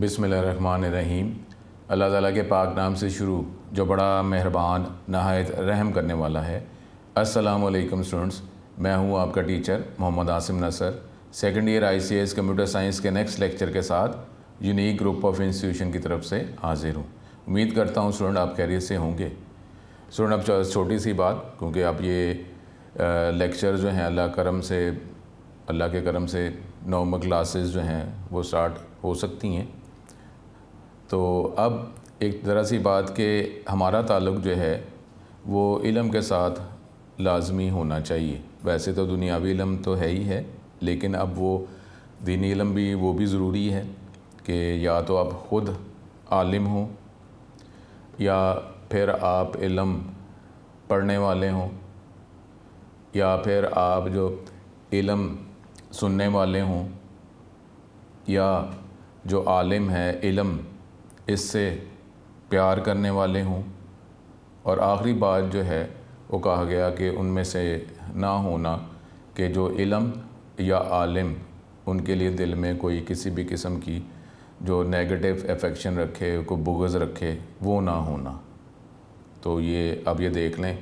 बिस्मिल्लाहिर्रहमानिर्रहीम। अल्लाह ताला के पाक नाम से शुरू जो बड़ा मेहरबान नहायत रहम करने वाला है। अस्सलामु अलैकुम स्टूडेंट्स, मैं हूँ आपका teacher Mohammad Asim Nasar, second year ICS computer science के नेक्स्ट लेक्चर के साथ यूनिक ग्रुप ऑफ इंस्टीट्यूशन की तरफ से हाजिर हूँ। उम्मीद करता हूँ स्टूडेंट आप खैरियत से होंगे। स्टूडेंट अब छोटी सी बात, क्योंकि अब ये लेक्चर जो हैं अल्लाह के करम से नॉर्मल क्लासेस जो हैं वो स्टार्ट हो सकती हैं। तो अब एक ज़रा सी बात कि हमारा ताल्लुक़ जो है वो इल्म के साथ लाजमी होना चाहिए। वैसे तो दुनियावी इल्म तो है ही है, लेकिन अब वो दीनी इल्म भी वो भी ज़रूरी है कि या तो आप ख़ुद आलिम हों या फिर आप इल्म पढ़ने वाले हों या फिर आप जो इल्म सुनने वाले हों या जो आलिम है इल्म इससे प्यार करने वाले हों। और आखिरी बात जो है वो कहा गया कि उनमें से ना होना कि जो इल्म या आलिम उनके लिए दिल में कोई किसी भी किस्म की जो नेगेटिव अफेक्शन रखे, कोई बुग़्ज़ रखे, वो ना होना। तो ये अब ये देख लें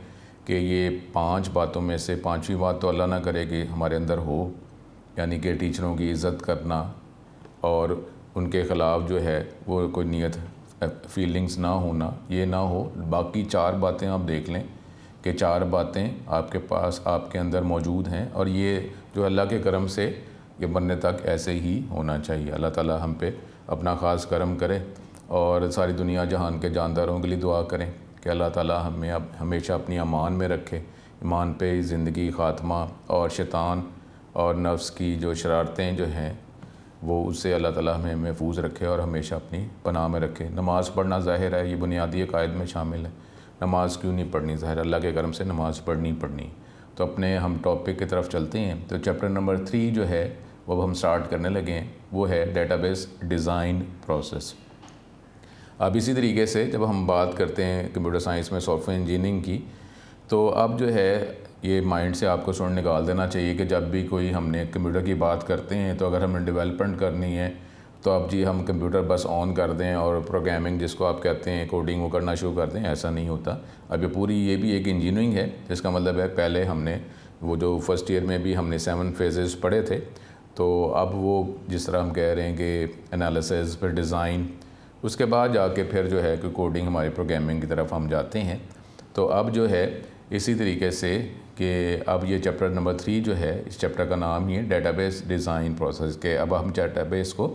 कि ये 5 बातों में से 5वीं बात तो अल्लाह ना करे कि हमारे अंदर हो, यानी कि टीचरों की इज़्ज़त करना और उनके ख़िलाफ़ जो है वो कोई नीयत फीलिंग्स ना होना, ये ना हो। बाकी 4 बातें आप देख लें कि 4 बातें आपके पास आपके अंदर मौजूद हैं और ये जो अल्लाह के करम से ये बनने तक ऐसे ही होना चाहिए। अल्लाह ताला हम पे अपना ख़ास करम करे और सारी दुनिया जहान के जानदारों के लिए दुआ करें कि अल्लाह ताला हमें अब हमेशा अपनी अमान में रखे, ईमान पे ज़िंदगी ख़ात्मा और शैतान और नफ्स की जो शरारतें जो हैं वो उससे अल्लाह ताला हमें महफूज रखे और हमेशा अपनी पनाह में रखे। नमाज़ पढ़ना ज़ाहिर है ये बुनियादी अक़ायद में शामिल है। नमाज़ क्यों नहीं पढ़नी? ज़ाहिर अल्लाह के करम से नमाज़ पढ़नी। तो अपने हम टॉपिक की तरफ चलते हैं। तो चैप्टर नंबर 3 जो है वो अब हम स्टार्ट करने लगे हैं, वो है डेटाबेस डिज़ाइन प्रोसेस। अब इसी तरीके से जब हम बात करते हैं कंप्यूटर साइंस में सॉफ्टवेयर इंजीनियरिंग की, तो अब जो है ये माइंड से आपको सुन निकाल देना चाहिए कि जब भी कोई हमने कंप्यूटर की बात करते हैं तो अगर हमें डेवलपमेंट करनी है तो अब जी हम कंप्यूटर बस ऑन कर दें और प्रोग्रामिंग जिसको आप कहते हैं कोडिंग वो करना शुरू कर दें, ऐसा नहीं होता। अब ये भी एक इंजीनियरिंग है, जिसका मतलब है पहले हमने वो जो फर्स्ट ईयर में भी हमने 7 फेजेस पढ़े थे, तो अब वो जिस तरह हम कह रहे हैं कि एनालिसिस फिर डिज़ाइन, उसके बाद जाके फिर जो है कि कोडिंग हमारी प्रोग्रामिंग की तरफ हम जाते हैं। तो अब जो है इसी तरीके से कि अब ये चैप्टर नंबर 3 जो है, इस चैप्टर का नाम ही है डेटाबेस डिज़ाइन प्रोसेस के। अब हम डेटाबेस को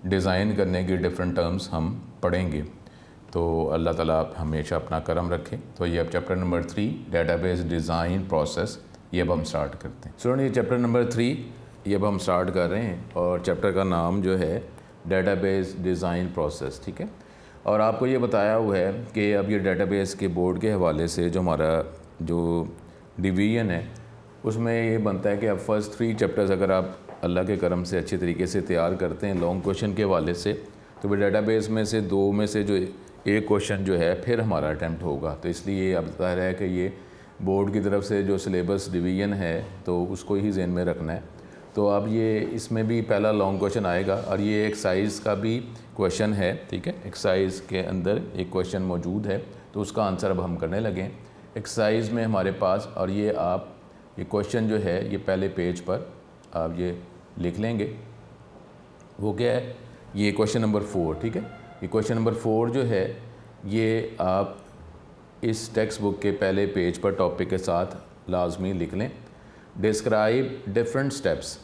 डिज़ाइन करने की डिफरेंट टर्म्स हम पढ़ेंगे। तो अल्लाह ताला आप हमेशा अपना करम रखें। तो ये अब chapter number 3 database design process ये अब हम स्टार्ट करते हैं। सुनिए चैप्टर नंबर 3 ये अब हम स्टार्ट कर रहे हैं और चैप्टर का नाम जो है डेटाबेस डिज़ाइन प्रोसेस, ठीक है। और आपको ये बताया हुआ है कि अब ये डेटाबेस के बोर्ड के हवाले से जो हमारा जो डिवीज़न है उसमें ये बनता है कि अब फर्स्ट 3 चैप्टर्स अगर आप अल्लाह के करम से अच्छे तरीके से तैयार करते हैं लॉन्ग क्वेश्चन के हवाले से, तो फिर डेटाबेस में से 2 में से जो एक क्वेश्चन जो है फिर हमारा अटैम्प्ट होगा। तो इसलिए अब ज़ाहिर है कि ये बोर्ड की तरफ से जो सिलेबस डिवीज़न है तो उसको ही ज़हन में रखना है। तो अब ये इसमें भी पहला लॉन्ग क्वेश्चन आएगा और ये एक्सरसाइज का भी क्वेश्चन है, ठीक है। एक्सरसाइज के अंदर एक क्वेश्चन मौजूद है तो उसका आंसर अब हम करने लगे एक्सरसाइज में हमारे पास। और ये आप ये क्वेश्चन जो है ये पहले पेज पर आप ये लिख लेंगे। वो क्या है? ये क्वेश्चन नंबर 4, ठीक है। ये क्वेश्चन नंबर 4 जो है ये आप इस टेक्स्ट बुक के पहले पेज पर टॉपिक के साथ लाजमी लिख लें। Describe different steps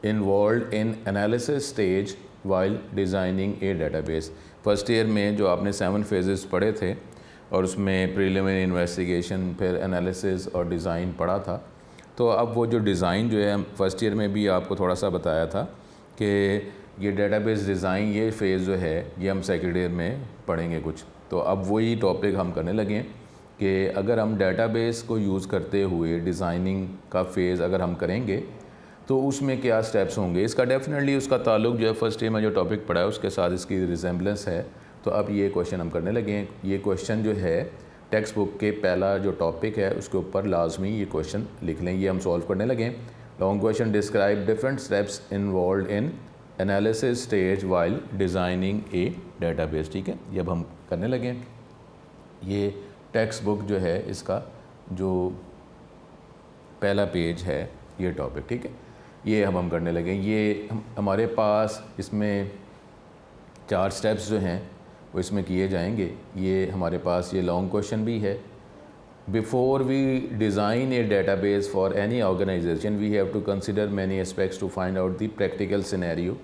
involve in analysis stage while designing a database. First year में जो आपने 7 फेजेस पढ़े थे और उसमें प्रीलिमिनरी इन्वेस्टिगेशन फिर एनालिसिस और डिज़ाइन पढ़ा था। तो अब वो जो डिज़ाइन जो है फर्स्ट ईयर में भी आपको थोड़ा सा बताया था कि ये डेटाबेस डिज़ाइन ये फ़ेज़ जो है ये हम सेकेंड ईयर में पढ़ेंगे कुछ। तो अब वही टॉपिक हम करने लगे कि अगर हम डेटाबेस को यूज़ करते हुए डिज़ाइनिंग का फ़ेज़ अगर हम करेंगे तो उसमें क्या स्टेप्स होंगे। इसका डेफिनेटली उसका ताल्लुक जो है फर्स्ट ईयर में जो टॉपिक पढ़ा है उसके साथ इसकी रिजेम्बलेंस है। तो अब ये क्वेश्चन हम करने लगे हैं। ये क्वेश्चन जो है टेक्स्ट बुक के पहला जो टॉपिक है उसके ऊपर लाजमी ये क्वेश्चन लिख लें। ये हम सॉल्व करने लगे। Long question describe different steps involve in analysis stage while designing a database. ठीक है, ये अब हम करने लगे हैं। ये टेक्स्ट बुक जो है इसका जो पहला पेज है ये टॉपिक, ठीक है, ये हम करने लगे। ये हमारे पास इसमें 4 स्टेप्स जो हैं वो इसमें किए जाएंगे। ये हमारे पास ये लॉन्ग क्वेश्चन भी है। Before we design a database for any organisation we have to consider many aspects to find out the practical scenario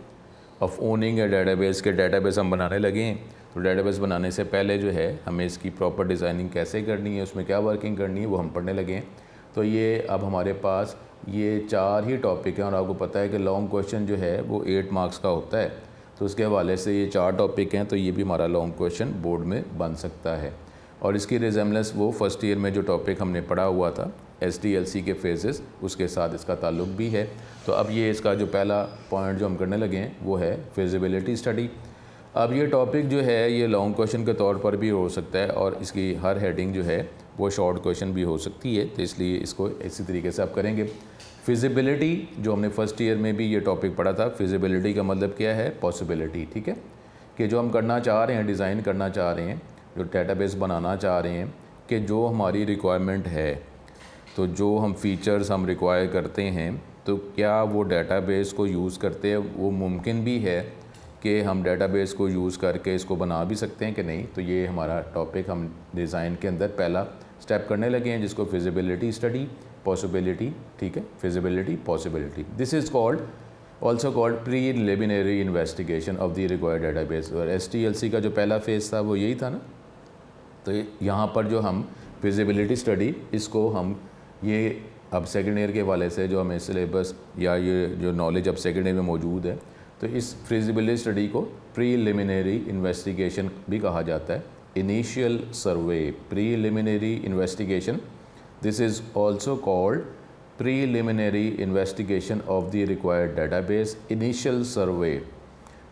of owning a database. के डेटाबेस हम बनाने लगे हैं, तो डेटाबेस बनाने से पहले जो है हमें इसकी प्रॉपर डिज़ाइनिंग कैसे करनी है, उसमें क्या वर्किंग करनी है, वो हम पढ़ने लगे हैं। तो ये अब हमारे पास ये 4 ही टॉपिक हैं और आपको पता है कि लॉन्ग क्वेश्चन जो है वो 8 मार्क्स का होता है, तो उसके हवाले से ये 4 टॉपिक हैं, तो ये भी हमारा लॉन्ग क्वेश्चन बोर्ड में बन सकता है। और इसकी रिजेम्बलेंस वो फर्स्ट ईयर में जो टॉपिक हमने पढ़ा हुआ था SDLC के फेजेस, उसके साथ इसका ताल्लुक भी है। तो अब ये इसका जो पहला पॉइंट जो हम करने लगे हैं वो है फिजिबिलिटी स्टडी। अब ये टॉपिक जो है ये लॉन्ग क्वेश्चन के तौर पर भी हो सकता है और इसकी हर हेडिंग जो है वो शॉर्ट क्वेश्चन भी हो सकती है, तो इसलिए इसको इसी तरीके से आप करेंगे। फिजिबिलिटी जो हमने फर्स्ट ईयर में भी ये टॉपिक पढ़ा था, फिजिबिलिटी का मतलब क्या है, पॉसिबिलिटी। ठीक है, कि जो हम करना चाह रहे हैं, डिज़ाइन करना चाह रहे हैं, जो डेटाबेस बनाना चाह रहे हैं, कि जो हमारी रिक्वायरमेंट है, तो जो हम फीचर्स हम रिक्वायर करते हैं, तो क्या वो डेटाबेस को यूज़ करते हैं, वो मुमकिन भी है कि हम डेटाबेस को यूज़ करके इसको बना भी सकते हैं कि नहीं। तो ये हमारा टॉपिक हम डिज़ाइन के अंदर पहला स्टेप करने लगे हैं, जिसको फिजिबिलिटी स्टडी, पॉसिबिलिटी। ठीक है, feasibility, possibility, this is called also called preliminary investigation of the required database. और SDLC का जो पहला फेज़ था वो यही था ना। तो यहाँ पर जो हम फिजिबिलिटी स्टडी, इसको हम ये अब सेकेंड ईयर के हवाले से जो हमें सिलेबस या ये जो नॉलेज अब सेकेंड ईयर में मौजूद है, तो इस फिजिबिलिटी स्टडी को प्रीलिमिनरी इन्वेस्टिगेशन भी कहा जाता है। Initial survey, preliminary investigation, this is also called preliminary investigation of the required database. Initial survey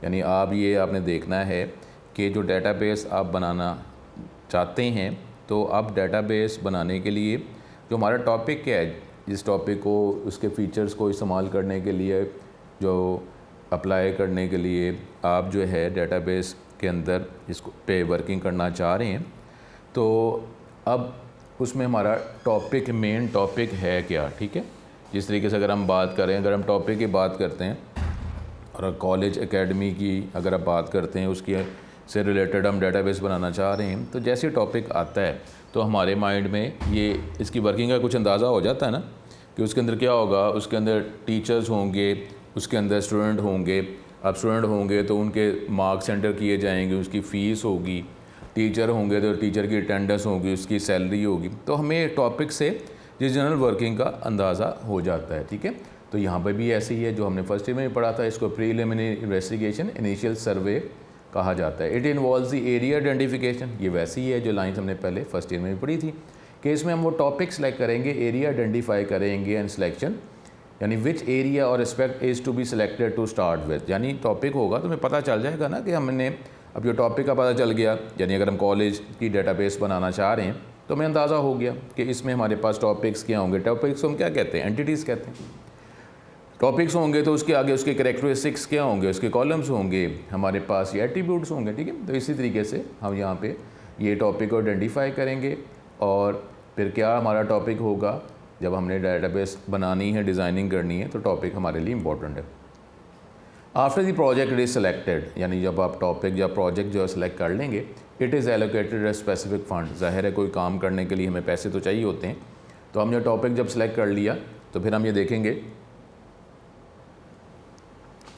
यानी आपने देखना है कि जो डेटाबेस आप बनाना चाहते हैं, तो आप डेटाबेस बनाने के लिए जो हमारा टॉपिक क्या है, जिस टॉपिक को उसके फ़ीचर्स को इस्तेमाल करने के लिए, जो अप्लाई करने के लिए आप जो है डेटाबेस के अंदर इसको पे वर्किंग करना चाह रहे हैं, तो अब उसमें हमारा टॉपिक, मेन टॉपिक है क्या। ठीक है, जिस तरीके से अगर हम बात करें, अगर हम टॉपिक की बात करते हैं और कॉलेज एकेडमी की अगर आप बात करते हैं, उसकी से रिलेटेड हम डेटाबेस बनाना चाह रहे हैं, तो जैसे टॉपिक आता है तो हमारे माइंड में ये इसकी वर्किंग का कुछ अंदाज़ा हो जाता है ना, कि उसके अंदर क्या होगा। उसके अंदर टीचर्स होंगे, उसके अंदर स्टूडेंट होंगे। अब स्टूडेंट होंगे तो उनके मार्क्स एंटर किए जाएंगे, उसकी फ़ीस होगी। टीचर होंगे तो टीचर की अटेंडेंस होगी, उसकी सैलरी होगी। तो हमें टॉपिक से जिस जनरल वर्किंग का अंदाज़ा हो जाता है। ठीक है, तो यहाँ पर भी ऐसे ही है, जो हमने फर्स्ट ईयर में पढ़ा था, इसको प्रीलिमिनरी इन्वेस्टिगेशन, इनिशियल सर्वे कहा जाता है। It involves the area identification, ये वैसी ही है जो लाइन्स हमने पहले फर्स्ट ईयर में भी पढ़ी थी, कि इसमें हम वो टॉपिक सेलेक्ट करेंगे, एरिया आइडेंटिफाई करेंगे एंड सिलेक्शन, यानी which area or aspect is to be selected to start with. यानी टॉपिक होगा तो हमें पता चल जाएगा ना कि हमने, अब जो टॉपिक का पता चल गया, यानी अगर हम कॉलेज की डेटाबेस बनाना चाह रहे हैं तो हमें अंदाज़ा हो गया कि इसमें हमारे पास टॉपिक्स क्या होंगे। टॉपिक्स को हम क्या कहते हैं, एंटिटीज़ कहते हैं। टॉपिक्स होंगे तो उसके आगे उसके कैरेक्टरिस्टिक्स क्या होंगे, उसके कॉलम्स होंगे, हमारे पास ये एट्रीब्यूट्स होंगे। ठीक है, तो इसी तरीके से हम यहाँ पे ये टॉपिक को आइडेंटिफाई करेंगे और फिर क्या हमारा टॉपिक होगा। जब हमने डेटाबेस बनानी है, डिज़ाइनिंग करनी है, तो टॉपिक हमारे लिए इंपॉर्टेंट है। After the project is selected, यानी जब आप टॉपिक या प्रोजेक्ट जो है सेलेक्ट कर लेंगे, it is allocated a specific fund. ज़ाहिर है कोई काम करने के लिए हमें पैसे तो चाहिए होते हैं, तो हमने टॉपिक जब सेलेक्ट कर लिया तो फिर हम ये देखेंगे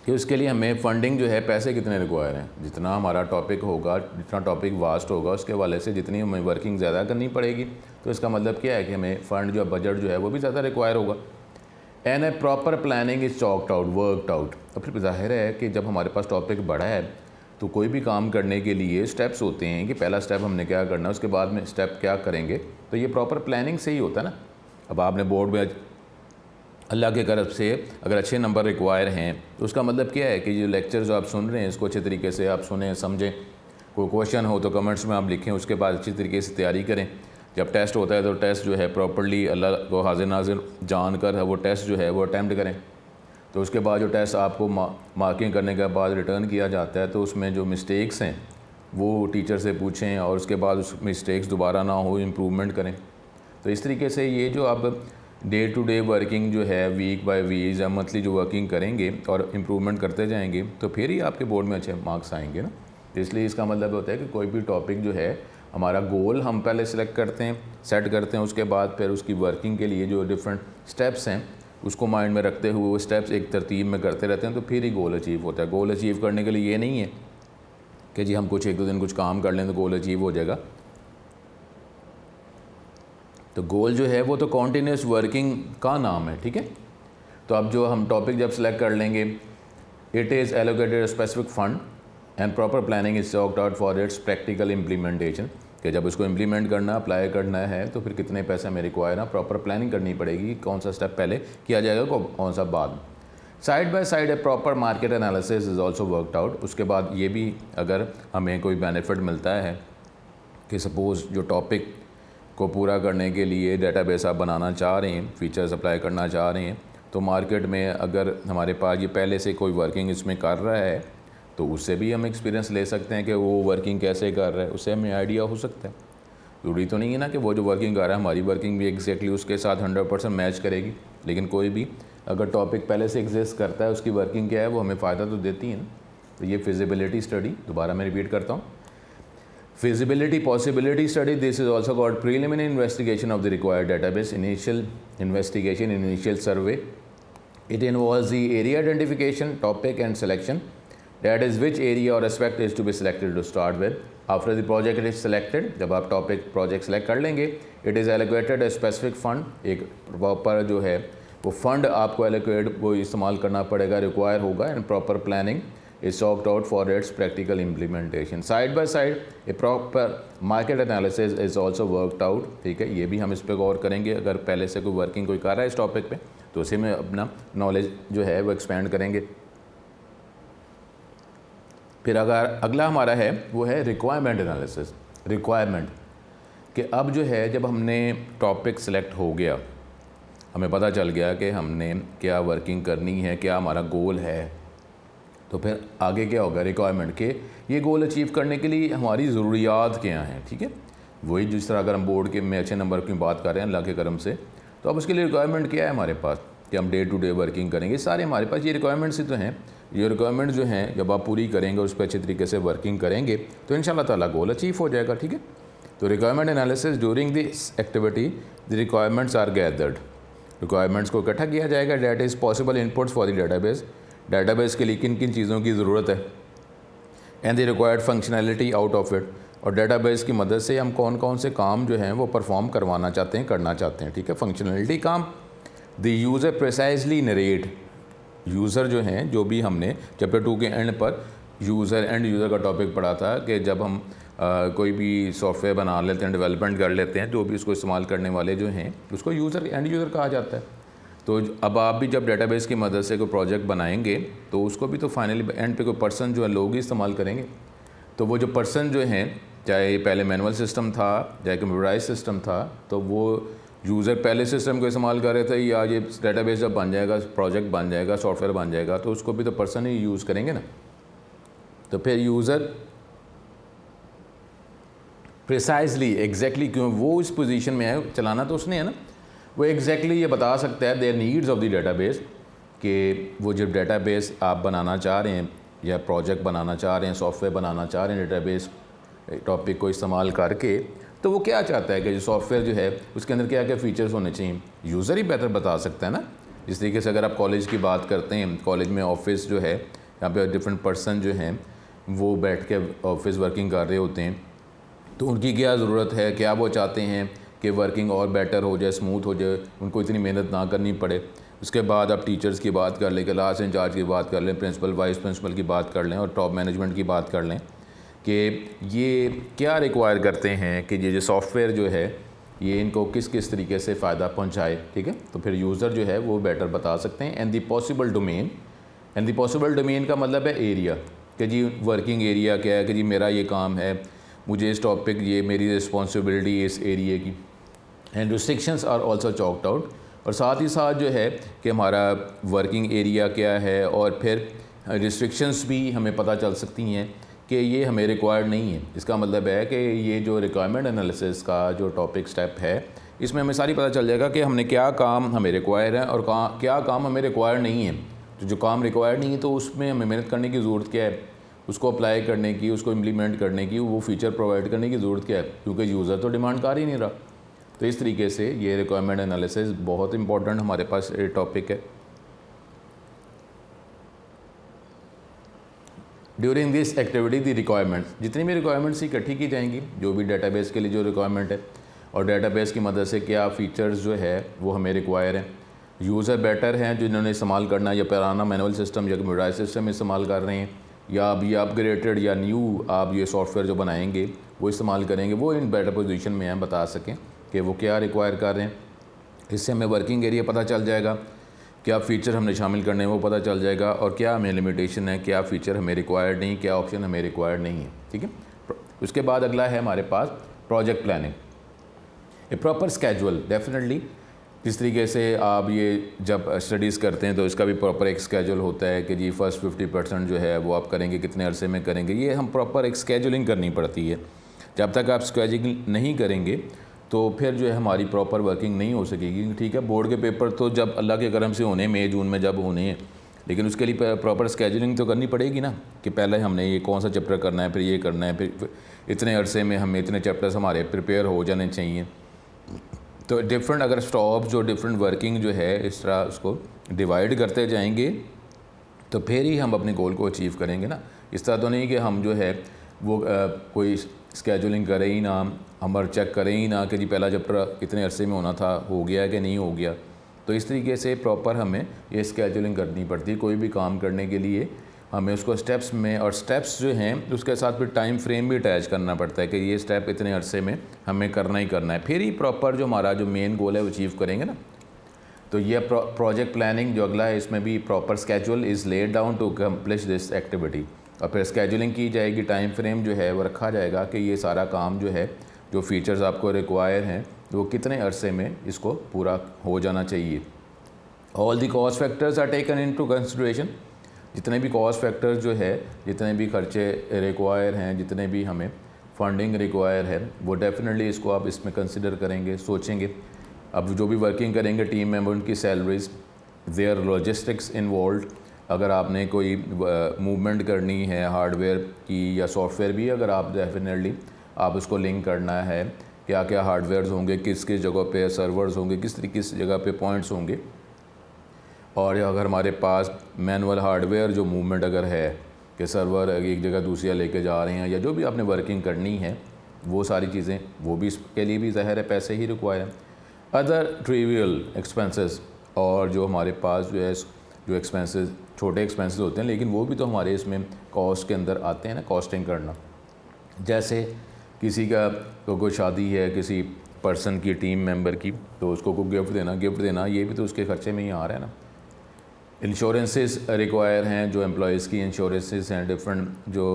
कि उसके लिए हमें फ़ंडिंग जो है, पैसे कितने रिक्वायर हैं। जितना हमारा टॉपिक होगा, जितना टॉपिक वास्ट होगा, उसके वाले से जितनी हमें वर्किंग ज़्यादा करनी पड़ेगी, तो इसका मतलब क्या है कि हमें फ़ंड जो बजट जो है वो भी ज़्यादा रिक्वायर होगा। And A proper planning is choked out, worked out. तो फिर ज़ाहिर है कि जब हमारे पास टॉपिक बड़ा है तो कोई भी काम करने के लिए स्टेप्स होते हैं कि पहला स्टेप हमने क्या करना है, उसके बाद में स्टेप क्या करेंगे, तो ये प्रॉपर प्लानिंग से ही होता है ना। अब आपने बोर्ड में अल्लाह के तरफ से अगर अच्छे नंबर रिक्वायर हैं, तो उसका मतलब क्या है कि जो लेक्चर जो आप सुन रहे हैं इसको अच्छे तरीके से आप सुने, समझें। कोई क्वेश्चन हो तो कमेंट्स में आप लिखें, उसके बाद अच्छी तरीके से तैयारी करें। जब टेस्ट होता है तो टेस्ट जो है प्रॉपर्ली अल्लाह को हाजिर नाजिर जान कर वो टेस्ट जो है वो अटैम्प्ट करें। तो उसके बाद जो टेस्ट आपको मार्किंग करने के बाद रिटर्न किया जाता है, तो उसमें जो मिस्टेक्स हैं वो टीचर से पूछें और उसके बाद उस मिस्टेक्स दोबारा ना हो, इम्प्रूवमेंट करें। तो इस तरीके से ये जो आप डे टू डे वर्किंग जो है, वीक बाय वीक या मंथली जो वर्किंग करेंगे और इम्प्रूवमेंट करते जाएंगे, तो फिर ही आपके बोर्ड में अच्छे मार्क्स आएंगे ना। इसलिए इसका मतलब होता है कि कोई भी टॉपिक जो है, हमारा गोल हम पहले सेलेक्ट करते हैं, सेट करते हैं, उसके बाद फिर उसकी वर्किंग के लिए जो डिफरेंट स्टेप्स हैं उसको माइंड में रखते हुए वो स्टेप्स एक तरतीब में करते रहते हैं, तो फिर ही गोल अचीव होता है। गोल अचीव करने के लिए ये नहीं है कि जी हम कुछ एक दो दिन कुछ काम कर लें तो गोल अचीव हो जाएगा। तो गोल जो है वो तो कॉन्टीन्यूस वर्किंग का नाम है, ठीक है। तो अब जो हम टॉपिक जब सेलेक्ट कर लेंगे, it is allocated specific fund and proper planning is worked out for its practical implementation, कि जब उसको इम्प्लीमेंट करना, अप्लाई करना है तो फिर कितने पैसे हमें रिक्वायर है, प्रॉपर प्लानिंग करनी पड़ेगी, कौन सा स्टेप पहले किया जाएगा, कौन सा बाद। Side by side A proper market analysis is also worked out. उसके बाद ये भी अगर हमें कोई बेनिफिट मिलता है कि सपोज़ जो टॉपिक को पूरा करने के लिए डेटाबेस आप बनाना चाह रहे हैं, फीचर्स अप्लाई करना चाह रहे हैं, तो मार्केट में अगर हमारे पास ये पहले से कोई वर्किंग इसमें कर रहा है तो उससे भी हम एक्सपीरियंस ले सकते हैं कि वो वर्किंग कैसे कर रहा है, उससे हमें आइडिया हो सकता है। जरूरी तो नहीं है ना कि वो जो वर्किंग कर रहा है हमारी वर्किंग भी एग्जैक्टली उसके साथ 100% मैच करेगी, लेकिन कोई भी अगर टॉपिक पहले से एग्जिस्ट करता है, उसकी वर्किंग क्या है, वो हमें फ़ायदा तो देती है ना। तो ये फिजिबिलिटी स्टडी, दोबारा मैं रिपीट करता हूँ, feasibility possibility study, this is also called preliminary investigation of the required database, initial investigation, initial survey. It involves the area identification, topic and selection, that is which area or aspect is to be selected to start with. After the project is selected, जब आप topic project select कर लेंगे, it is allocated a specific fund, एक proper जो है वो fund आपको allocate वो इस्तेमाल करना पड़ेगा, require होगा, and proper planning is worked out for its practical implementation. Side by side, a proper market analysis is also worked out, ठीक है। ये भी हम इस पर गौर करेंगे, अगर पहले से कोई वर्किंग कोई कर रहा है इस टॉपिक पे तो उसी में अपना नॉलेज जो है वो एक्सपेंड करेंगे। फिर अगर अगला हमारा है वो है रिक्वायरमेंट एनालिसिस। रिक्वायरमेंट कि अब जो है जब हमने टॉपिक सेलेक्ट हो गया, हमें पता चल गया कि हमने क्या वर्किंग करनी है, क्या हमारा गोल है, तो फिर आगे क्या होगा, रिक्वायरमेंट के ये गोल अचीव करने के लिए हमारी ज़रूरियात क्या हैं, ठीक है। वही जिस तरह अगर हम बोर्ड के में अच्छे नंबर की बात कर रहे हैं अल्लाह के करम से, तो अब उसके लिए रिक्वायरमेंट क्या है हमारे पास कि हम डे टू डे वर्किंग करेंगे, सारे हमारे पास ये रिक्वायरमेंट्स ही तो हैं। ये रिक्वायरमेंट जो हैं जब आप पूरी करेंगे और उस पर अच्छे तरीके से वर्किंग करेंगे तो इंशाल्लाह ताला गोल अचीव हो जाएगा, ठीक है। तो requirement analysis during this activity the requirements are gathered, requirements को इकट्ठा किया जाएगा। That is possible inputs for the database, database के लिए किन किन चीज़ों की ज़रूरत है, and the required functionality out of it, और डेटाबेस की मदद से हम कौन कौन से काम जो हैं वो परफॉर्म करवाना चाहते हैं, करना चाहते हैं, ठीक है। फंक्शनैलिटी काम, the user precisely narrate, user जो हैं, जो भी हमने चैप्टर 2 के एंड पर यूज़र एंड यूज़र का टॉपिक पढ़ा था कि जब हम कोई भी सॉफ्टवेयर बना लेते हैं, डेवलपमेंट कर लेते हैं, जो भी उसको इस्तेमाल करने वाले जो हैं उसको यूज़र एंड यूज़र कहा जाता है। तो अब आप भी जब डेटाबेस की मदद से कोई प्रोजेक्ट बनाएंगे तो उसको भी तो फाइनली एंड पे कोई पर्सन जो है लोग ही इस्तेमाल करेंगे। तो वो जो पर्सन जो हैं, चाहे पहले मैनुअल सिस्टम था, चाहे कंप्यूटराइज सिस्टम था, तो वो यूज़र पहले सिस्टम को इस्तेमाल कर रहे थे, या ये डेटाबेस जब बन जाएगा, प्रोजेक्ट बन जाएगा, सॉफ्टवेयर बन जाएगा, तो उसको भी तो पर्सन ही यूज़ करेंगे ना। तो फिर यूज़र प्रिसाइजली एग्जैक्टली क्यों वो इस पोजीशन में है, चलाना तो उसने है ना, वो एग्जैक्टली ये बता सकता है there needs of the database, कि वो जब डेटाबेस आप बनाना चाह रहे हैं या प्रोजेक्ट बनाना चाह रहे हैं, सॉफ्टवेयर बनाना चाह रहे हैं डेटाबेस टॉपिक को इस्तेमाल करके, तो वो क्या चाहता है कि जो सॉफ्टवेयर जो है उसके अंदर क्या क्या फ़ीचर्स होने चाहिए, यूज़र ही बेहतर बता सकता है ना। जिस तरीके से अगर आप कॉलेज की बात करते हैं, कॉलेज में ऑफिस जो है, यहाँ पे डिफरेंट पर्सन जो हैं वो बैठ के ऑफिस वर्किंग कर रहे होते हैं, तो उनकी क्या ज़रूरत है, क्या वो चाहते हैं कि वर्किंग और बेटर हो जाए, स्मूथ हो जाए, उनको इतनी मेहनत ना करनी पड़े। उसके बाद आप टीचर्स की बात कर लें, क्लास इंचार्ज की बात कर लें, प्रिंसिपल वाइस प्रिंसिपल की बात कर लें, और टॉप मैनेजमेंट की बात कर लें कि ये क्या रिक्वायर करते हैं कि ये जो सॉफ्टवेयर जो है ये इनको किस किस तरीके से फ़ायदा पहुँचाए, ठीक है। तो फिर यूज़र जो है वो बेटर बता सकते हैं। And the possible domain, and the possible domain का मतलब है एरिया, कि जी वर्किंग एरिया क्या है, कि जी मेरा ये काम है, मुझे इस टॉपिक, ये मेरी रिस्पॉन्सिबिलिटी इस एरिए की। And restrictions are also chalked out, और साथ ही साथ जो है कि हमारा वर्किंग एरिया क्या है, और फिर रिस्ट्रिक्शंस भी हमें पता चल सकती हैं कि ये हमें रिक्वायर्ड नहीं है। इसका मतलब है कि ये जो रिक्वायरमेंट एनालिसिस का जो टॉपिक स्टेप है, इसमें हमें सारी पता चल जाएगा कि हमने क्या काम हमें रिक्वायर है और क्या काम हमें रिक्वायर नहीं है। तो जो काम रिक्वायर नहीं है तो उसमें हमें मेहनत करने की ज़रूरत क्या है, उसको अप्लाई करने की, उसको इम्प्लीमेंट करने की, वो फीचर प्रोवाइड करने की ज़रूरत क्या है, क्योंकि यूज़र तो डिमांड कर ही नहीं रहा। तो इस तरीके से ये रिक्वायरमेंट एनालिसिस बहुत इंपॉर्टेंट हमारे पास टॉपिक है। During this activity the requirements, जितनी भी रिक्वायरमेंट्स इकट्ठी की जाएंगी, जो भी डेटाबेस के लिए जो रिक्वायरमेंट है, और डेटाबेस की मदद से क्या फ़ीचर्स जो है वो हमें रिक्वायर हैं। यूज़र बेटर हैं जिन्होंने इस्तेमाल करना, या पुराना मैनुअल सिस्टम या कंप्यूटराइज सिस्टम इस्तेमाल कर रहे हैं, या अब ये अपग्रेडेड या न्यू आप ये सॉफ्टवेयर जो बनाएंगे वो इस्तेमाल करेंगे, वो इन बेटर पोजीशन में हम बता सकें कि वो क्या रिक्वायर कर रहे हैं। इससे हमें वर्किंग एरिया पता चल जाएगा, क्या फ़ीचर हमने शामिल करने हैं वो पता चल जाएगा, और क्या हमें लिमिटेशन है, क्या फ़ीचर हमें रिक्वायर्ड नहीं, क्या ऑप्शन हमें रिक्वायर्ड नहीं है। ठीक है। उसके बाद अगला है हमारे पास प्रोजेक्ट प्लानिंग, ए प्रॉपर स्केजुअल। डेफिनेटली जिस तरीके से आप ये जब स्टडीज़ करते हैं तो इसका भी प्रॉपर एक स्केजुअल होता है कि जी फर्स्ट 50% जो है वो आप करेंगे, कितने अरसे में करेंगे, ये हम प्रॉपर एक स्केजुलिंग करनी पड़ती है। जब तक आप स्केजुलिंग नहीं करेंगे तो फिर जो है हमारी प्रॉपर वर्किंग नहीं हो सकेगी। ठीक है, बोर्ड के पेपर तो जब अल्लाह के करम से होने, मई जून में जब होने हैं, लेकिन उसके लिए प्रॉपर स्केजुलिंग तो करनी पड़ेगी ना, कि पहले हमने ये कौन सा चैप्टर करना है, फिर ये करना है, फिर इतने अरसे में हमें इतने चैप्टर्स हमारे प्रिपेयर हो जाने चाहिए। तो डिफरेंट अगर स्टॉप जो डिफरेंट वर्किंग जो है इस तरह उसको डिवाइड करते जाएंगे तो फिर ही हम अपने गोल को अचीव करेंगे ना। इस तरह तो नहीं कि हम जो है वो कोई स्केजुलिंग करें ही ना, हम चेक करें ही ना कि जी पहला चैप्टर इतने अरसे में होना था, हो गया कि नहीं हो गया। तो इस तरीके से प्रॉपर हमें ये स्केजुलिंग करनी पड़ती है। कोई भी काम करने के लिए हमें उसको स्टेप्स में, और स्टेप्स जो हैं उसके साथ फिर टाइम फ्रेम भी अटैच करना पड़ता है कि ये स्टेप इतने अरसे में हमें करना ही करना है, फिर ही प्रॉपर जो हमारा जो मेन गोल है वो अचीव करेंगे ना। तो ये प्रोजेक्ट प्लानिंग जो अगला है, इसमें भी proper schedule is laid down to accomplish this activity, और फिर स्केजुलिंग की जाएगी, टाइम फ्रेम जो है वो रखा जाएगा कि ये सारा काम जो है, जो फीचर्स आपको रिक्वायर हैं वो कितने अरसे में इसको पूरा हो जाना चाहिए। All the cost factors are taken into consideration, जितने भी कॉस्ट फैक्टर्स जो है, जितने भी खर्चे रिक्वायर हैं, जितने भी हमें फंडिंग रिक्वायर है, वो डेफिनेटली इसको आप इसमें कंसिडर करेंगे, सोचेंगे। अब जो भी वर्किंग करेंगे टीम मेंबर, उनकी सैलरीज, देयर लॉजिस्टिक्स इन्वॉल्व, अगर आपने कोई मूवमेंट करनी है हार्डवेयर की या सॉफ्टवेयर भी, अगर आप डेफिनेटली आप उसको लिंक करना है, क्या क्या हार्डवेयर्स होंगे, किस किस जगह पे सर्वर्स होंगे, किस तरीके से जगह पे पॉइंट्स होंगे, और अगर हमारे पास मैनुअल हार्डवेयर जो मूवमेंट अगर है कि सर्वर एक जगह दूसरी लेके जा रहे हैं, या जो भी आपने वर्किंग करनी है, वो सारी चीज़ें, वो भी इसके लिए भी ज़ाहिर है पैसे ही रिक्वायर हैं। अदर ट्रिवियल एक्सपेंसेस, और जो हमारे पास जो है जो एक्सपेंसेस छोटे एक्सपेंसेस होते हैं, लेकिन वो भी तो हमारे इसमें कॉस्ट के अंदर आते हैं ना, कॉस्टिंग करना। जैसे किसी का कोई शादी है किसी पर्सन की, टीम मेंबर की, तो उसको कोई गिफ्ट देना, ये भी तो उसके खर्चे में ही आ रहा है ना। इंश्योरेंसेस रिक्वायर हैं, जो एम्प्लॉयज़ की इंश्योरेंसेस हैं, डिफरेंट जो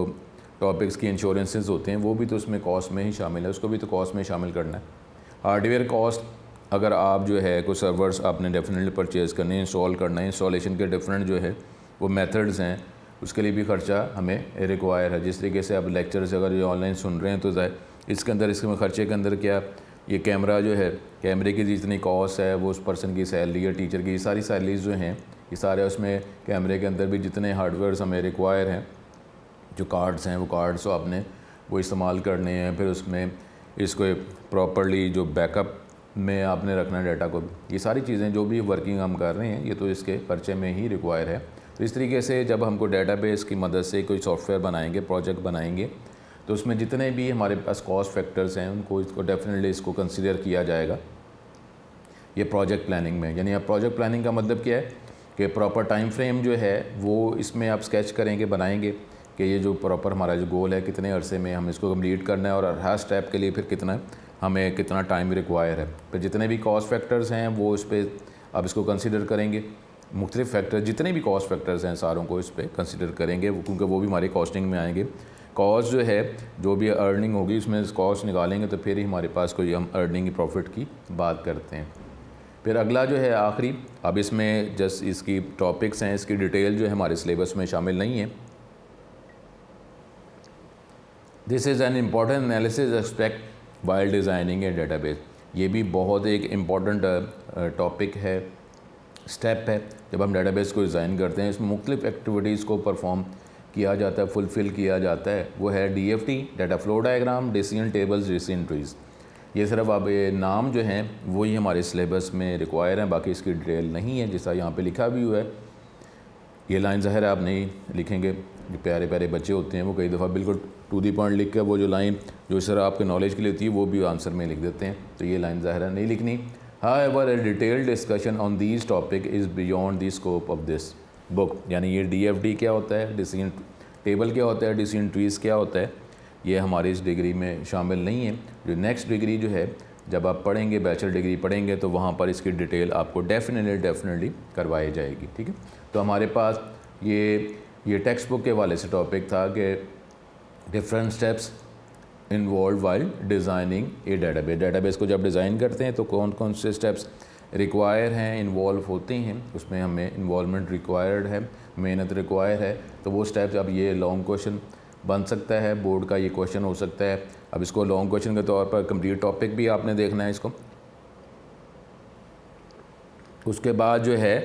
टॉपिक्स की इंश्योरेंसेस होते हैं, वो भी तो उसमें कॉस्ट में ही शामिल है, उसको भी तो कॉस्ट में शामिल करना है। हार्डवेयर कॉस्ट, अगर आप जो है कोई सर्वर्स आपने डेफिनेटली परचेज़ करने हैं, इंस्टॉल करना है, इंस्टॉलेशन के डिफरेंट जो है वो मेथड्स हैं, उसके लिए भी खर्चा हमें रिक्वायर है। जिस तरीके से आप लेक्चर्स अगर ये ऑनलाइन सुन रहे हैं तो इसके अंदर, इसके खर्चे के अंदर क्या, ये कैमरा जो है, कैमरे की जितनी कॉस्ट है वो उस पर्सन की सैलरी है, टीचर की, ये सारी सैलरीज जो हैं, ये सारे उसमें कैमरे के अंदर भी जितने हार्डवेयर्स हमें रिक्वायर हैं, जो कार्ड्स हैं, वो कार्ड्स आपने वो इस्तेमाल करने हैं, फिर उसमें इसको प्रॉपरली जो बैकअप में आपने रखना है डाटा को, ये सारी चीज़ें जो भी वर्किंग हम कर रहे हैं ये तो इसके खर्चे में ही रिक्वायर है। तो इस तरीके से जब हमको डेटाबेस की मदद से कोई सॉफ्टवेयर बनाएंगे, प्रोजेक्ट बनाएंगे, तो उसमें जितने भी हमारे पास कॉस्ट फैक्टर्स हैं उनको इसको डेफिनेटली इसको कंसिडर किया जाएगा ये प्रोजेक्ट प्लानिंग में। यानी अब प्रोजेक्ट प्लानिंग का मतलब क्या है कि प्रॉपर टाइम फ्रेम जो है वो इसमें आप स्केच करेंगे, बनाएंगे कि ये जो प्रॉपर हमारा जो गोल है कितने अरसे में हम इसको कंप्लीट करना है, और हर स्टेप के लिए फिर कितना टाइम रिक्वायर है। फिर जितने भी कॉस्ट फैक्टर्स हैं वो इस पर आप इसको कंसिडर करेंगे, मुख्तलिफ फैक्टर जितने भी कॉस्ट फैक्टर्स हैं सारों को इस पर कंसिडर करेंगे, क्योंकि वो भी हमारी कॉस्टिंग में आएंगे। कॉस्ट जो है, जो भी अर्निंग होगी उसमें कॉस्ट निकालेंगे तो फिर ही हमारे पास कोई हम अर्निंग प्रॉफिट की बात करते हैं। फिर अगला जो है आखिरी, अब इसमें जस्ट इसकी टॉपिक्स हैं, इसकी डिटेल जो है हमारे सिलेबस में शामिल नहीं है। This is an important analysis aspect while designing a database. ये भी बहुत एक इम्पॉर्टेंट टॉपिक है, स्टेप है जब हम डेटाबेस को डिज़ाइन करते हैं। इसमें मुख्तलिफ एक्टिविटीज़ को परफॉर्म किया जाता है, फुलफ़िल किया जाता है। वो है DFT, data flow diagram, decision tables, decision trees. ये सिर्फ अब ये नाम जो हैं वही हमारे सिलेबस में रिक्वायर हैं, बाकी इसकी डिटेल नहीं है जैसा यहाँ पे लिखा भी हुआ है। ये लाइन ज़ाहिर है आप नहीं लिखेंगे, जो प्यारे प्यारे बच्चे होते हैं वो कई दफ़ा बिल्कुल टू दी पॉइंट लिख कर वो जो लाइन जो सर आपके नॉलेज के लिए होती है वो भी आंसर में लिख देते हैं, तो ये लाइन ज़ाहिर है नहीं लिखनी। However, A detailed discussion on these topic is beyond the scope of this book. यानी ये DFT क्या होता है, डिसीजन टेबल क्या होता है, डिसीजन ट्रीज़ क्या होता है, ये हमारी इस डिग्री में शामिल नहीं है। जो नेक्स्ट डिग्री जो है जब आप पढ़ेंगे, बैचलर डिग्री पढ़ेंगे, तो वहाँ पर इसकी डिटेल आपको डेफिनेटली करवाई जाएगी। ठीक है, तो हमारे पास ये टेक्स्ट बुक के वाले से टॉपिक था कि different steps involve while designing a database. Database को जब डिज़ाइन करते हैं तो कौन कौन से स्टेप्स रिक्वायर हैं, इन्वॉल्व होते हैं, उसमें हमें इन्वॉल्वमेंट रिक्वायर्ड है, मेहनत रिक्वायर है। तो वो स्टेप्स, अब ये लॉन्ग क्वेश्चन बन सकता है, बोर्ड का ये क्वेश्चन हो सकता है। अब इसको लॉन्ग क्वेश्चन के तौर पर कंप्लीट टॉपिक भी आपने देखना है इसको। उसके बाद जो है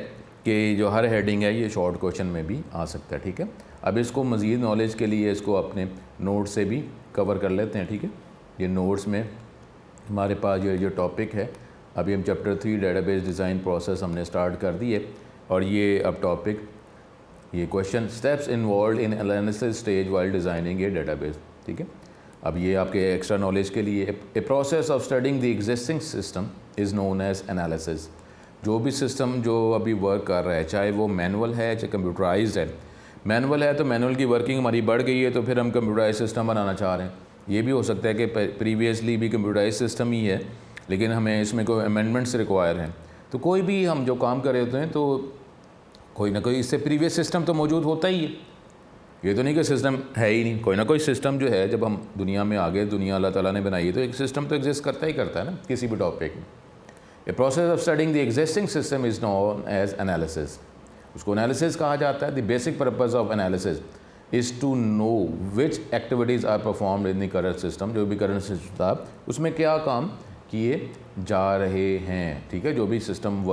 कि जो हर हेडिंग है ये शॉर्ट क्वेश्चन में भी आ सकता है। ठीक है, अब इसको मज़ीद नॉलेज के लिए इसको अपने नोट से भी कवर कर लेते हैं। ठीक है, ये नोट्स में हमारे पास ये जो टॉपिक है, अभी हम चैप्टर 3 डेटाबेस डिज़ाइन प्रोसेस हमने स्टार्ट कर दी है, और ये अब टॉपिक, ये question, steps involve in analysis stage while designing a database. ठीक है, अब ये आपके एक्स्ट्रा नॉलेज के लिए, a process of studying the existing system is known as analysis. जो भी सिस्टम जो अभी वर्क कर रहा है, चाहे वो मैनुअल है चाहे कंप्यूटराइज्ड है। मैनुअल है तो मैनुअल की वर्किंग हमारी बढ़ गई है, तो फिर हम कंप्यूटराइज सिस्टम बनाना चाह रहे हैं। ये भी हो सकता है कि प्रीवियसली भी कंप्यूटराइज सिस्टम ही है, लेकिन हमें इसमें कोई अमेंडमेंट्स रिक्वायर हैं। तो कोई भी हम जो काम कर रहे होते हैं तो कोई ना कोई इससे प्रीवियस सिस्टम तो मौजूद होता ही है। ये तो नहीं कि सिस्टम है ही नहीं, कोई ना कोई सिस्टम जो है, जब हम दुनिया में आगे, दुनिया अल्लाह ताला ने बनाई है, तो एक सिस्टम तो एग्जिस्ट करता ही करता है ना किसी भी टॉपिक में। A process of studying the existing system is known as analysis. उसको एनालिसिस कहा जाता है। The basic purpose of analysis is to know which activities are performed in the current system. जो भी करंट सिस्टम था उसमें क्या काम किए जा रहे हैं। ठीक है, जो भी सिस्टम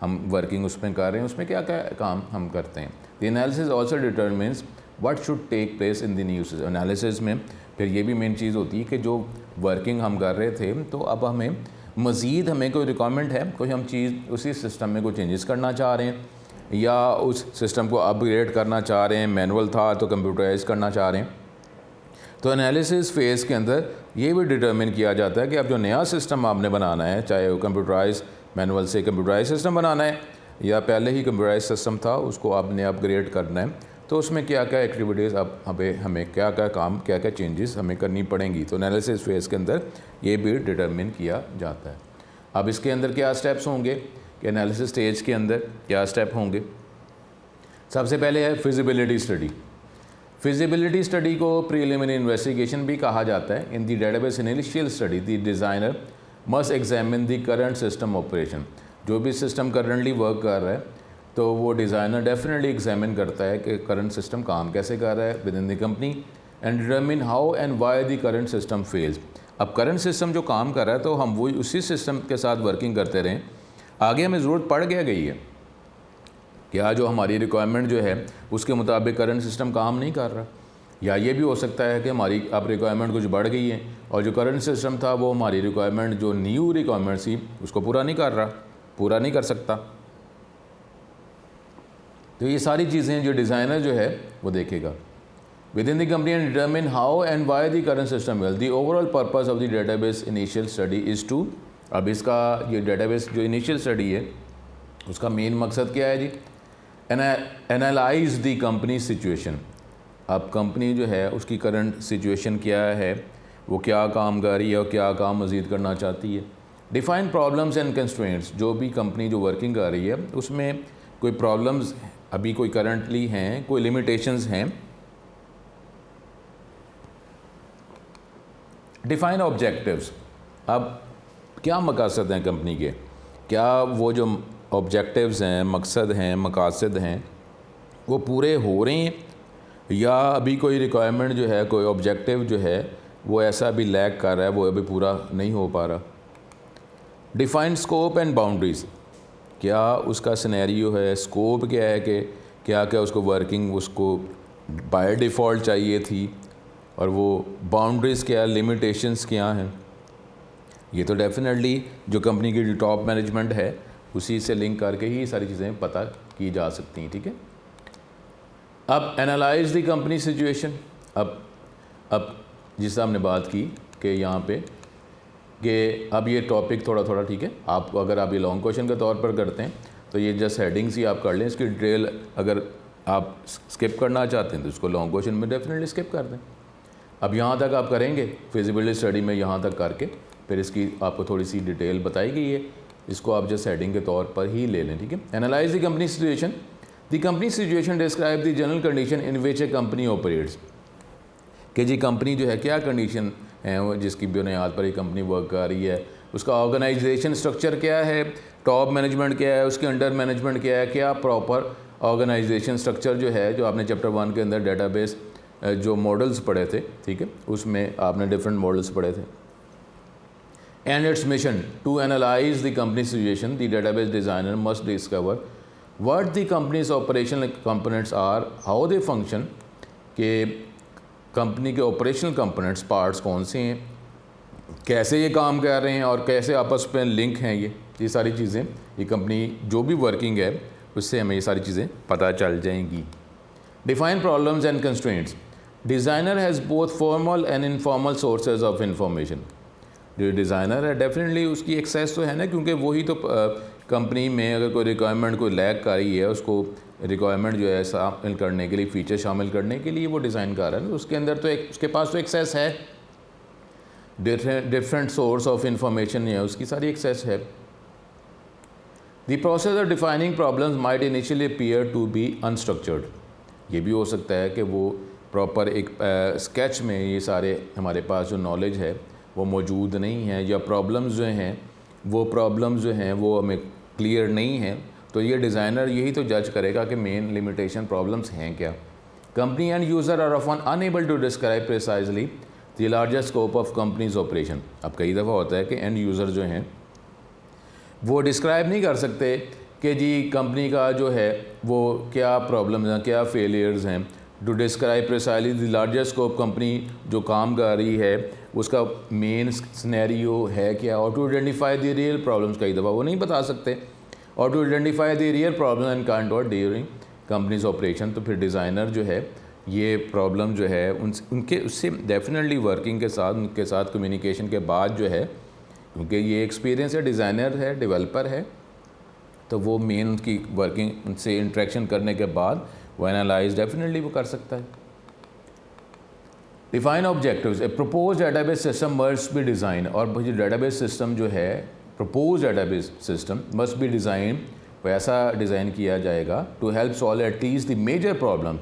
हम वर्किंग उसमें कर रहे हैं, उसमें क्या क्या काम हम करते हैं। The analysis also determines what should take place in the new system. Analysis में फिर ये भी मेन चीज़ होती है कि जो वर्किंग हम कर रहे थे, तो अब हमें मज़ीद हमें कोई रिक्वायरमेंट है, कोई हम चीज़ उसी सिस्टम में कोई चेंजेस करना चाह रहे हैं, या उस सिस्टम को अपग्रेड करना चाह रहे हैं, मैनुअल था तो कंप्यूटराइज करना चाह रहे हैं। तो एनालिसिस फेज़ के अंदर ये भी डिटर्मिन किया जाता है कि अब जो नया सिस्टम आपने बनाना है, चाहे वो कंप्यूटराइज मैनुअल से कंप्यूटराइज सिस्टम बनाना है, या पहले ही कंप्यूटराइज सिस्टम था उसको आपने अपग्रेड करना है, तो उसमें क्या क्या एक्टिविटीज़ अब हमें क्या क्या काम, क्या क्या चेंजेस हमें करनी पड़ेंगी। तो एनालिसिस फेज़ के अंदर ये भी डिटर्मिन किया जाता है। अब इसके अंदर क्या स्टेप्स होंगे कि एनालिसिस स्टेज के अंदर क्या स्टेप होंगे। सबसे पहले है फिजिबिलिटी स्टडी। फिजिबिलिटी स्टडी को प्रीलिमिनरी इन्वेस्टिगेशन भी कहा जाता है। In the database initial study the designer must examine the current system operation. जो भी सिस्टम करंटली वर्क कर रहा है तो वो डिज़ाइनर डेफिनेटली एग्जामिन करता है कि करंट सिस्टम काम कैसे कर रहा है with in the company, and determine how and why the current system fails. अब करंट सिस्टम जो काम कर रहा है तो हम वो उसी सिस्टम के साथ वर्किंग करते रहें, आगे हमें ज़रूरत पड़ क्या गई है, क्या जो हमारी रिक्वायरमेंट जो है उसके मुताबिक करंट सिस्टम काम नहीं कर रहा, या ये भी हो सकता है कि हमारी अब रिक्वायरमेंट कुछ बढ़ गई है और जो करंट सिस्टम था वो हमारी रिक्वायरमेंट, जो न्यू रिक्वायरमेंट थी, उसको पूरा नहीं कर रहा, पूरा नहीं कर सकता। तो ये सारी चीज़ें जो डिज़ाइनर जो है वो देखेगा within the company, and determine how and why the current system well. The overall purpose of the database initial study is to, अब इसका ये डेटाबेस जो इनिशियल स्टडी है उसका मेन मकसद क्या है जी, एनालाइज द कंपनी सिचुएशन। अब कंपनी जो है उसकी करंट सिचुएशन क्या है, वो क्या काम कर रही है और क्या काम मज़ीद करना चाहती है। Define problems and constraints. जो भी कंपनी जो वर्किंग कर रही है उसमें कोई प्रॉब्लम्स अभी कोई करंटली हैं, कोई लिमिटेशंस हैं। Define objectives. अब क्या मकसद हैं कंपनी के, क्या वो जो ऑब्जेक्टिव्स हैं, मकसद हैं, मकासद हैं, वो पूरे हो रहे हैं, या अभी कोई रिक्वायरमेंट जो है, कोई ऑब्जेक्टिव जो है वो ऐसा अभी लैग कर रहा है, वो अभी पूरा नहीं हो पा रहा। डिफाइन स्कोप एंड बाउंड्रीज़, क्या उसका सिनेरियो है, स्कोप क्या है कि क्या क्या उसको वर्किंग उसको बाय डिफ़ॉल्ट चाहिए थी, और वो बाउंड्रीज़ क्या, लिमिटेशंस क्या हैं। ये तो डेफिनेटली जो कंपनी की टॉप मैनेजमेंट है उसी से लिंक करके ही सारी चीज़ें पता की जा सकती हैं, ठीक है। अब एनालाइज द कंपनी सिचुएशन। अब जिससे हमने बात की कि यहाँ पे कि अब ये टॉपिक थोड़ा थोड़ा, ठीक है, आप अगर आप ये लॉन्ग क्वेश्चन के तौर पर करते हैं तो ये जस्ट हेडिंग्स ही आप कर लें, इसकी डिटेल अगर आप स्किप करना चाहते हैं तो इसको लॉन्ग क्वेश्चन में डेफिनेटली स्किप कर दें। अब यहाँ तक आप करेंगे फिजिबिलिटी स्टडी में, यहाँ तक करके फिर इसकी आपको थोड़ी सी डिटेल बताई गई है, इसको आप जस्ट हेडिंग के तौर पर ही ले लें, ठीक है। Analyse the company situation. The company situation describe the general condition in which A company operates, कि जी कंपनी जो है क्या कंडीशन है वो जिसकी बुनियाद पर ये कंपनी वर्क कर रही है, उसका ऑर्गेनाइजेशन स्ट्रक्चर क्या है, टॉप मैनेजमेंट क्या है, उसके अंडर मैनेजमेंट क्या है, क्या प्रॉपर ऑर्गेनाइजेशन स्ट्रक्चर जो है, जो आपने चैप्टर 1 के अंदर डेटाबेस जो मॉडल्स पढ़े थे, ठीक है, उसमें आपने डिफरेंट मॉडल्स पढ़े थे। And its mission to analyse the company situation, the database designer must discover what the company's operational components are, how they function, के कंपनी के ऑपरेशनल कंपोनेंट्स पार्ट्स कौन से हैं, कैसे ये काम कर रहे हैं और कैसे आपस में लिंक हैं, ये सारी चीज़ें, ये कंपनी जो भी वर्किंग है उससे हमें ये सारी चीज़ें पता चल जाएंगी। Define problems and constraints. Designer has both formal and informal sources of information. जो डिज़ाइनर है डेफिनेटली उसकी एक्सेस तो है ना, क्योंकि वही तो कंपनी में अगर कोई रिक्वायरमेंट कोई लैग कर रही है, उसको रिक्वायरमेंट जो है शामिल करने के लिए, फीचर शामिल करने के लिए वो डिज़ाइन कर रहा है, उसके अंदर तो उसके पास तो एक्सेस है, डिफरेंट सोर्स ऑफ इंफॉर्मेशन है, उसकी सारी एक्सेस है। The process of defining problems might initially appear to be unstructured. ये भी हो सकता है कि वो प्रॉपर एक स्केच में ये सारे हमारे पास जो नॉलेज है वो मौजूद नहीं है, या प्रॉब्लम्स जो हैं वो हमें क्लियर नहीं है, तो ये डिज़ाइनर यही तो जज करेगा कि मेन लिमिटेशन प्रॉब्लम्स हैं क्या। Company and user are often unable to describe precisely the largest scope of company's operation. अब कई दफ़ा होता है कि एंड यूज़र जो हैं वो डिस्क्राइब नहीं कर सकते कि जी कंपनी का जो है वो क्या प्रॉब्लम्स हैं, क्या फेलियर्स हैं, to describe precisely the largest scope, company जो काम कर रही है उसका मेन सिनेरियो है क्या, और to identify the real problems, कई दफ़ा वो नहीं बता सकते, और to identify the real problem and kind of during company's operation. तो फिर डिज़ाइनर जो है ये प्रॉब्लम जो है उनके उससे डेफिनेटली वर्किंग के साथ, उनके साथ कम्युनिकेशन के बाद जो है, क्योंकि ये एक्सपीरियंस है, डिज़ाइनर है, डेवलपर है, तो वो मेन उनकी वर्किंग उनसे इंट्रैक्शन करने के बाद वो एनालाइज डेफिनेटली वो कर सकता है। Define objectives. A propose database system must be design, और जो डेटाबेस सिस्टम जो है, propose database system must be design, वैसा डिज़ाइन किया जाएगा to help solve at least the major problem,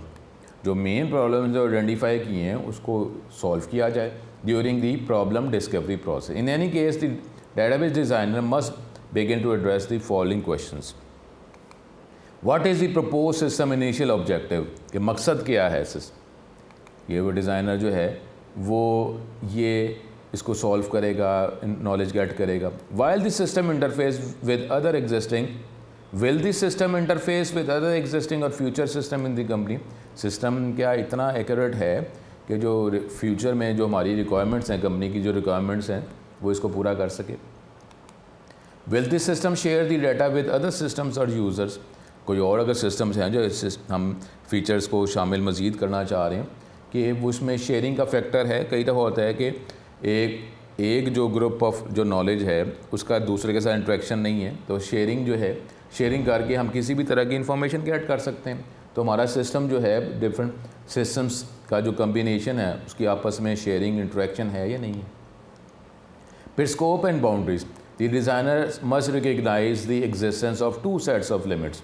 जो मेन प्रॉब्लम जो आइडेंटिफाई किए हैं उसको सॉल्व किया जाए during the problem discovery process. In any case the database designer must begin to address the following questions. What is the proposed system initial objective, कि मकसद क्या है ये वो डिज़ाइनर जो है वो ये इसको सॉल्व करेगा, नॉलेज गेट करेगा। While the system interface with other existing, will the system interface with other existing और future system in the company? System क्या इतना एक्यूरेट है कि जो फ्यूचर में जो हमारी रिक्वायरमेंट्स हैं, कंपनी की जो रिक्वायरमेंट्स हैं वो इसको पूरा कर सके। Will this system share the data with other systems और users? कोई और अगर सिस्टम्स हैं जो हम फीचर्स को शामिल मज़ीद करना चाह रहे हैं कि उसमें शेयरिंग का फैक्टर है। कई दफ़ा होता है कि एक जो ग्रुप ऑफ जो नॉलेज है उसका दूसरे के साथ इंट्रैक्शन नहीं है, तो शेयरिंग जो है, शेयरिंग करके हम किसी भी तरह की इंफॉर्मेशन गेट कर सकते हैं। तो हमारा सिस्टम जो है, डिफरेंट सिस्टम्स का जो कम्बिनेशन है उसकी आपस में शेयरिंग इंट्रैक्शन है या नहीं है। फिर scope and boundaries. The designer must recognize the existence of two sets of limits.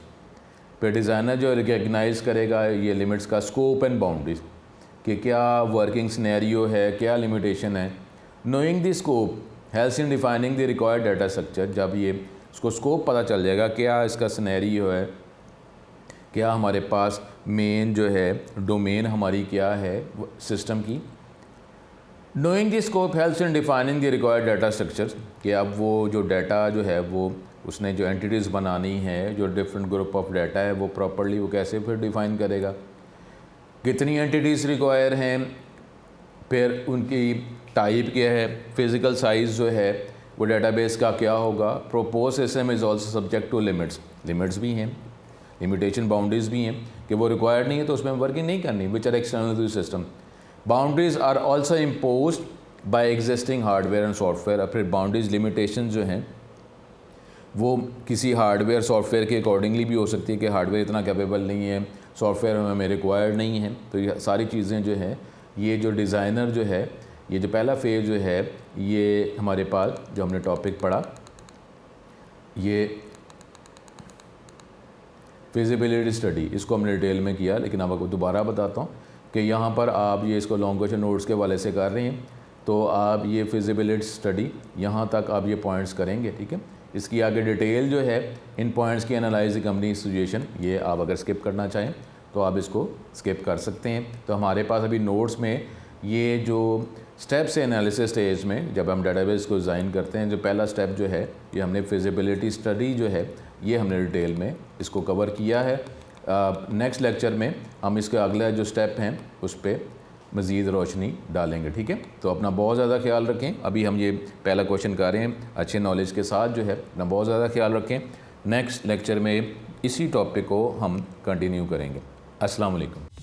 फिर डिज़ाइनर जो रिकग्नाइज करेगा ये लिमिट्स का स्कोप एंड बाउंड्रीज, कि क्या वर्किंग सिनेरियो है, क्या लिमिटेशन है। Knowing the scope helps in defining the required data structure. जब ये उसको स्कोप पता चल जाएगा, क्या इसका सिनेरियो है, क्या हमारे पास मेन जो है डोमेन हमारी क्या है सिस्टम की। Knowing the scope helps in defining the required data structure, कि अब वो जो डाटा जो है वो उसने जो एंटिटीज़ बनानी है, जो डिफरेंट ग्रुप ऑफ डाटा है वो प्रॉपर्ली वो कैसे फिर डिफ़ाइन करेगा, कितनी एंटिटीज़ रिक्वायर हैं, फिर उनकी टाइप क्या है, फ़िज़िकल साइज़ जो है वो डाटाबेस का क्या होगा। Propose system is also subject to limits भी हैं, लिमिटेशन बाउंड्रीज़ भी हैं कि वो रिक्वायर्ड नहीं है तो उसमें वर्किंग नहीं करनी, which are external to system. Boundaries are also imposed by existing hardware and software. और फिर बाउंड्रीज़ लिमिटेशन जो हैं वो किसी हार्डवेयर सॉफ्टवेयर के अकॉर्डिंगली भी हो सकती है कि हार्डवेयर इतना कैपेबल नहीं है, सॉफ्टवेयर हमें रिक्वायर्ड नहीं है। तो ये सारी चीज़ें जो है, ये जो डिज़ाइनर जो है, ये जो पहला फेज़ जो है, ये हमारे पास जो हमने टॉपिक पढ़ा, ये फिजिबिलिटी स्टडी, इसको हमने डिटेल में किया। लेकिन अब आपको दोबारा बताता हूँ कि यहाँ पर आप ये इसको लॉन्ग क्वेश्चन नोट्स के वाले से कर रहे हैं, तो आप ये फिजिबिलिटी स्टडी यहाँ तक आप ये पॉइंट्स करेंगे, ठीक है। इसकी आगे डिटेल जो है इन पॉइंट्स की एनालाइज कंपनी सिचुएशन, ये आप अगर स्किप करना चाहें तो आप इसको स्किप कर सकते हैं। तो हमारे पास अभी नोट्स में ये जो स्टेप्स है एनालिसिस स्टेज में, जब हम डाटाबेस को डिज़ाइन करते हैं, जो पहला स्टेप जो है ये हमने फिजिबिलिटी स्टडी जो है ये हमने डिटेल में इसको कवर किया है। नेक्स्ट लेक्चर में हम इसके अगला जो स्टेप हैं उस पर मज़ीद रोशनी डालेंगे, ठीक है। तो अपना बहुत ज़्यादा ख्याल रखें। अभी हम ये पहला क्वेश्चन कर रहे हैं अच्छे नॉलेज के साथ जो है, अपना बहुत ज़्यादा ख्याल रखें। नेक्स्ट लेक्चर में इसी टॉपिक को हम कंटिन्यू करेंगे। अस्सलाम वालेकुम।